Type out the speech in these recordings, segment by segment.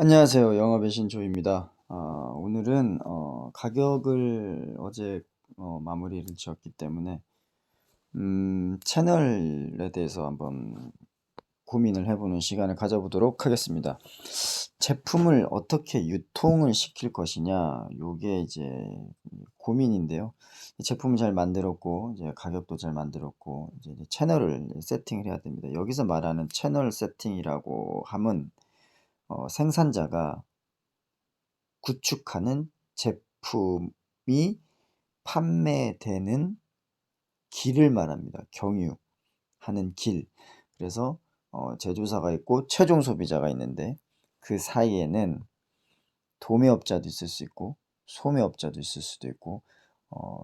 안녕하세요. 영업의 신조입니다. 오늘은 가격을 어제 마무리를 지었기 때문에 채널에 대해서 한번 고민을 해보는 시간을 가져보도록 하겠습니다. 제품을 어떻게 유통을 시킬 것이냐, 요게 이제 고민인데요. 이 제품을 잘 만들었고, 이제 가격도 잘 만들었고, 이제 채널을 세팅을 해야 됩니다. 여기서 말하는 채널 세팅이라고 함은 생산자가 구축하는 제품이 판매되는 길을 말합니다. 경유하는 길. 그래서 제조사가 있고 최종 소비자가 있는데 그 사이에는 도매업자도 있을 수 있고 소매업자도 있을 수도 있고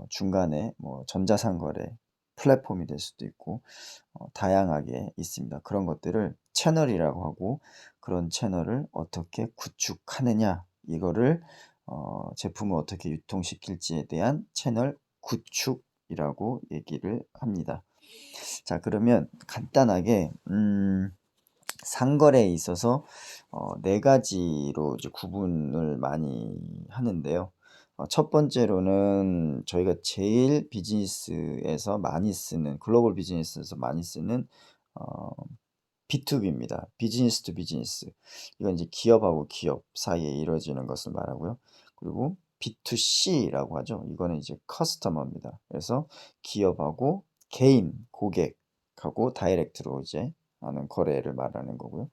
중간에 뭐 전자상거래 플랫폼이 될 수도 있고 다양하게 있습니다. 그런 것들을 채널이라고 하고, 그런 채널을 어떻게 구축하느냐, 이거를 제품을 어떻게 유통시킬지에 대한 채널 구축이라고 얘기를 합니다. 자, 그러면 간단하게 상거래에 있어서 네 가지로 이제 구분을 많이 하는데요. 첫 번째로는 저희가 제일 비즈니스에서 많이 쓰는, 글로벌 비즈니스에서 많이 쓰는 어, B2B입니다. 비즈니스 투 비즈니스. 이건 이제 기업하고 기업 사이에 이루어지는 것을 말하고요. 그리고 B2C라고 하죠. 이거는 이제 커스터머입니다. 그래서 기업하고 개인 고객하고 다이렉트로 이제 하는 거래를 말하는 거고요.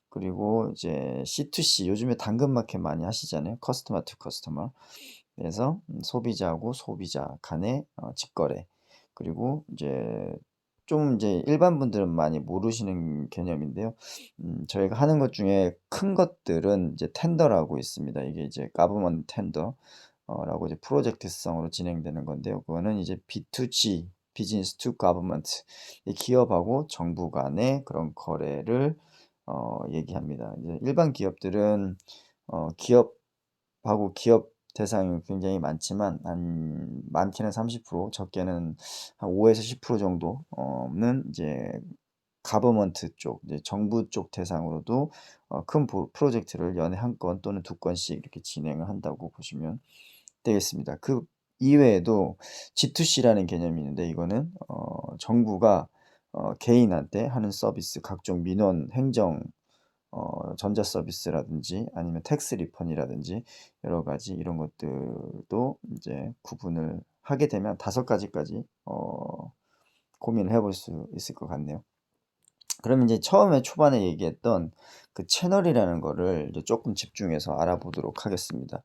그리고 이제 C2C, 요즘에 당근마켓 많이 하시잖아요. 커스터머 투 커스터머. 그래서 소비자하고 소비자 간의 직거래. 그리고 이제 일반 분들은 많이 모르시는 개념인데요. 저희가 하는 것 중에 큰 것들은 이제 텐더라고 있습니다. 이게 이제 가버먼트 텐더 라고 이제 프로젝트성으로 진행되는 건데요. 그거는 이제 B2G, 비즈니스 투 가버먼트, 기업하고 정부 간의 그런 거래를 얘기합니다. 이제 일반 기업들은 기업하고 기업 대상이 굉장히 많지만 한 많게는 30%, 적게는 한 5에서 10% 정도는 이제 가버먼트 쪽, 이제 정부 쪽 대상으로도 큰 프로젝트를 연에 한 건 또는 두 건씩 이렇게 진행을 한다고 보시면 되겠습니다. 그 이외에도 G2C라는 개념이 있는데, 이거는 정부가 개인한테 하는 서비스, 각종 민원, 행정, 전자 서비스라든지 아니면 텍스 리펀이라든지 여러 가지 이런 것들도 이제 구분을 하게 되면 다섯 가지까지 고민을 해볼 수 있을 것 같네요. 그럼 이제 처음에 초반에 얘기했던 그 채널이라는 거를 이제 조금 집중해서 알아보도록 하겠습니다.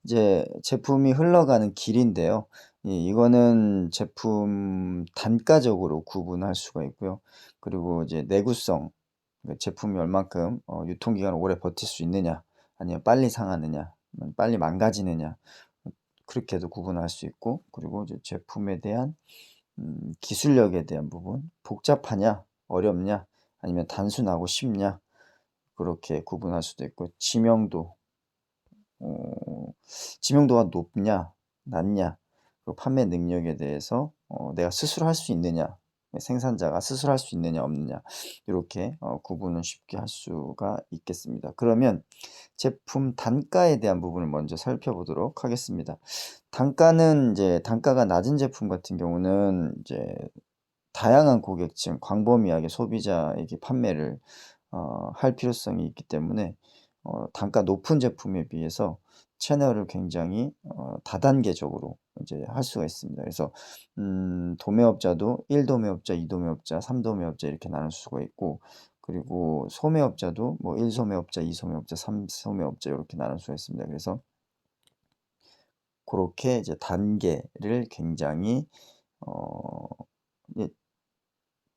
이제 제품이 흘러가는 길인데요. 이거는 제품 단가적으로 구분할 수가 있고요. 그리고 이제 내구성, 그러니까 제품이 얼만큼 유통기간을 오래 버틸 수 있느냐, 아니면 빨리 상하느냐, 아니면 빨리 망가지느냐, 그렇게도 구분할 수 있고, 그리고 이제 제품에 대한 기술력에 대한 부분, 복잡하냐, 어렵냐, 아니면 단순하고 쉽냐, 그렇게 구분할 수도 있고, 어, 지명도가 높냐, 낮냐, 그리고 판매 능력에 대해서 내가 스스로 할 수 있느냐, 생산자가 스스로 할 수 있느냐, 없느냐, 이렇게 구분을 쉽게 할 수가 있겠습니다. 그러면 제품 단가에 대한 부분을 먼저 살펴보도록 하겠습니다. 단가는 이제 단가가 낮은 제품 같은 경우는 이제 다양한 고객층, 광범위하게 소비자에게 판매를 할 필요성이 있기 때문에 단가 높은 제품에 비해서 채널을 굉장히 다단계적으로 이제 할 수가 있습니다. 그래서 도매업자도 1도매업자, 2도매업자, 3도매업자 이렇게 나눌 수가 있고, 그리고 소매업자도 뭐 1소매업자, 2소매업자, 3소매업자 이렇게 나눌 수가 있습니다. 그래서 그렇게 이제 단계를 굉장히 어, 예,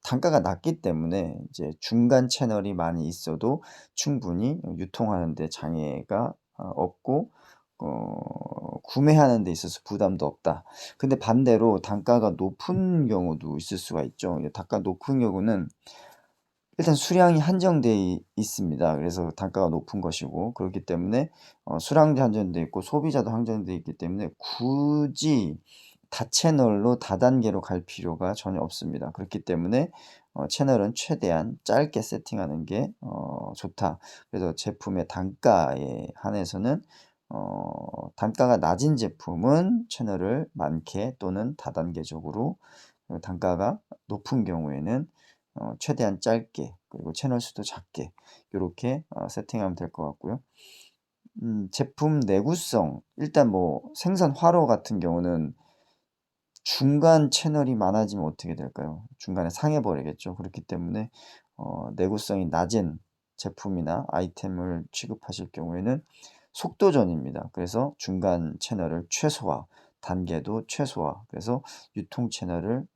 단가가 낮기 때문에 이제 중간 채널이 많이 있어도 충분히 유통하는 데 장애가 없고 구매하는 데 있어서 부담도 없다. 근데 반대로 단가가 높은 경우도 있을 수가 있죠. 단가 높은 경우는 일단 수량이 한정돼 있습니다. 그래서 단가가 높은 것이고, 그렇기 때문에 수량도 한정돼 있고 소비자도 한정돼 있기 때문에 굳이 다채널로 다단계로 갈 필요가 전혀 없습니다. 그렇기 때문에 채널은 최대한 짧게 세팅하는 게 좋다. 그래서 제품의 단가에 한해서는 단가가 낮은 제품은 채널을 많게 또는 다단계적으로, 단가가 높은 경우에는 최대한 짧게, 그리고 채널 수도 작게 요렇게 세팅하면 될 것 같고요. 제품 내구성, 일단 뭐 생산 활호 같은 경우는 중간 채널이 많아지면 어떻게 될까요? 중간에 상해 버리겠죠. 그렇기 때문에 내구성이 낮은 제품이나 아이템을 취급하실 경우에는 속도전입니다. 그래서 중간 채널을 최소화, 단계도 최소화, 그래서 유통 채널을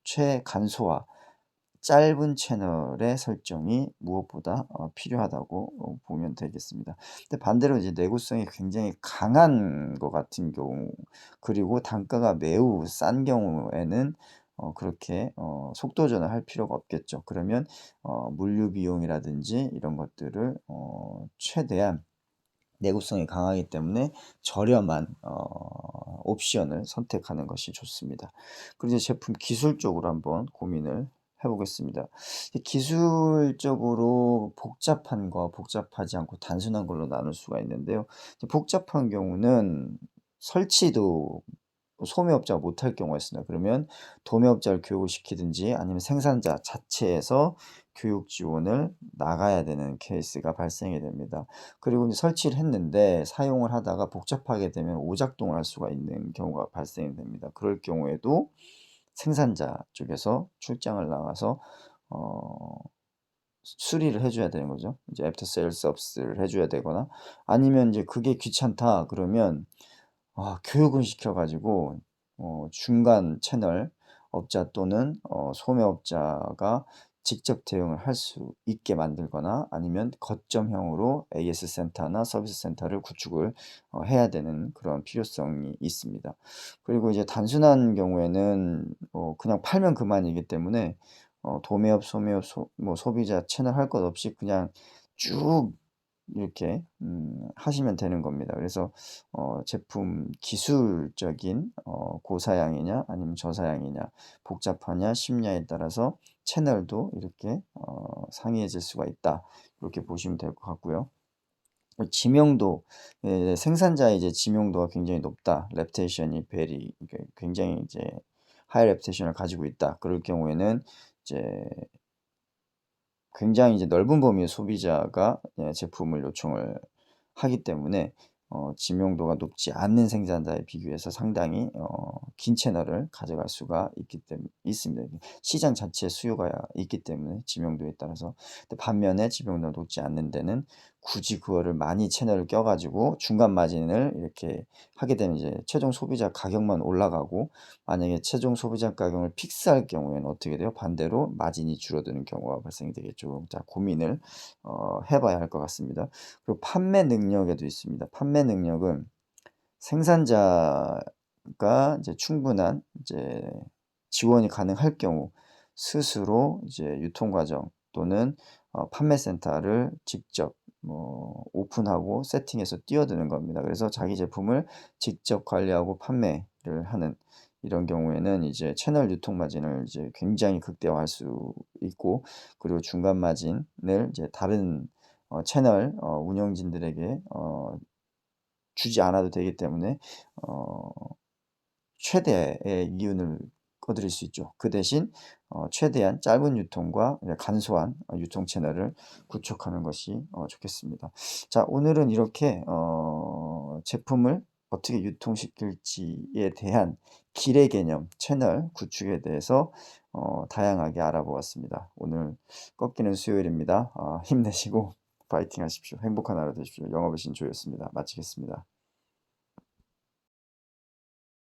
최간소화, 짧은 채널의 설정이 무엇보다 필요하다고 보면 되겠습니다. 근데 반대로 이제 내구성이 굉장히 강한 것 같은 경우, 그리고 단가가 매우 싼 경우에는 그렇게 속도전을 할 필요가 없겠죠. 그러면 물류 비용이라든지 이런 것들을 최대한 내구성이 강하기 때문에 저렴한 옵션을 선택하는 것이 좋습니다. 그리고 이제 제품 기술적으로 한번 고민을 해보겠습니다. 기술적으로 복잡한 거, 복잡하지 않고 단순한 걸로 나눌 수가 있는데요. 복잡한 경우는 설치도 소매업자가 못할 경우가 있습니다. 그러면 도매업자를 교육을 시키든지 아니면 생산자 자체에서 교육 지원을 나가야 되는 케이스가 발생이 됩니다. 그리고 이제 설치를 했는데 사용을 하다가 복잡하게 되면 오작동을 할 수가 있는 경우가 발생이 됩니다. 그럴 경우에도 생산자 쪽에서 출장을 나가서 어 수리를 해 줘야 되는 거죠. 이제 애프터 세일 서비스를 해 줘야 되거나, 아니면 이제 그게 귀찮다 그러면 교육을 시켜 가지고 중간 채널 업자 또는 소매업자가 직접 대응을 할 수 있게 만들거나, 아니면 거점형으로 AS 센터나 서비스 센터를 구축을 해야 되는 그런 필요성이 있습니다. 그리고 이제 단순한 경우에는 그냥 팔면 그만이기 때문에 도매업, 소매업, 소비자 채널 할 것 없이 그냥 쭉 이렇게 하시면 되는 겁니다. 그래서 제품 기술적인 고사양이냐 아니면 저사양이냐, 복잡하냐 쉽냐에 따라서 채널도 이렇게 상이해질 수가 있다. 이렇게 보시면 될 것 같고요. 지명도, 생산자의 이제 지명도가 굉장히 높다. 랩테이션이 베리, 굉장히 이제 하이 랩테이션을 가지고 있다. 그럴 경우에는 이제 굉장히 이제 넓은 범위의 소비자가 제품을 요청을 하기 때문에 지명도가 높지 않는 생산자에 비교해서 상당히 긴 채널을 가져갈 수가 있습니다. 시장 자체의 수요가 있기 때문에 지명도에 따라서. 근데 반면에 지명도가 높지 않는 데는 굳이 그거를 많이 채널을 껴가지고 중간 마진을 이렇게 하게 되면 이제 최종 소비자 가격만 올라가고, 만약에 최종 소비자 가격을 픽스할 경우에는 어떻게 돼요? 반대로 마진이 줄어드는 경우가 발생이 되겠죠. 자, 고민을 해봐야 할 것 같습니다. 그리고 판매 능력에도 있습니다. 판매 능력은 생산자가 이제 충분한 이제 지원이 가능할 경우 스스로 이제 유통 과정 또는 판매 센터를 직접 오픈하고 세팅해서 뛰어드는 겁니다. 그래서 자기 제품을 직접 관리하고 판매를 하는 이런 경우에는 이제 채널 유통 마진을 이제 굉장히 극대화할 수 있고, 그리고 중간 마진을 이제 다른 채널 운영진들에게 주지 않아도 되기 때문에 어 최대의 이윤을 거두릴 수 있죠. 그 대신 최대한 짧은 유통과 간소한 유통 채널을 구축하는 것이 좋겠습니다. 자, 오늘은 이렇게 제품을 어떻게 유통시킬지에 대한 길의 개념, 채널 구축에 대해서 다양하게 알아보았습니다. 오늘 꺾이는 수요일입니다. 힘내시고 파이팅 하십시오. 행복한 하루 되십시오. 영업의 신조였습니다. 마치겠습니다.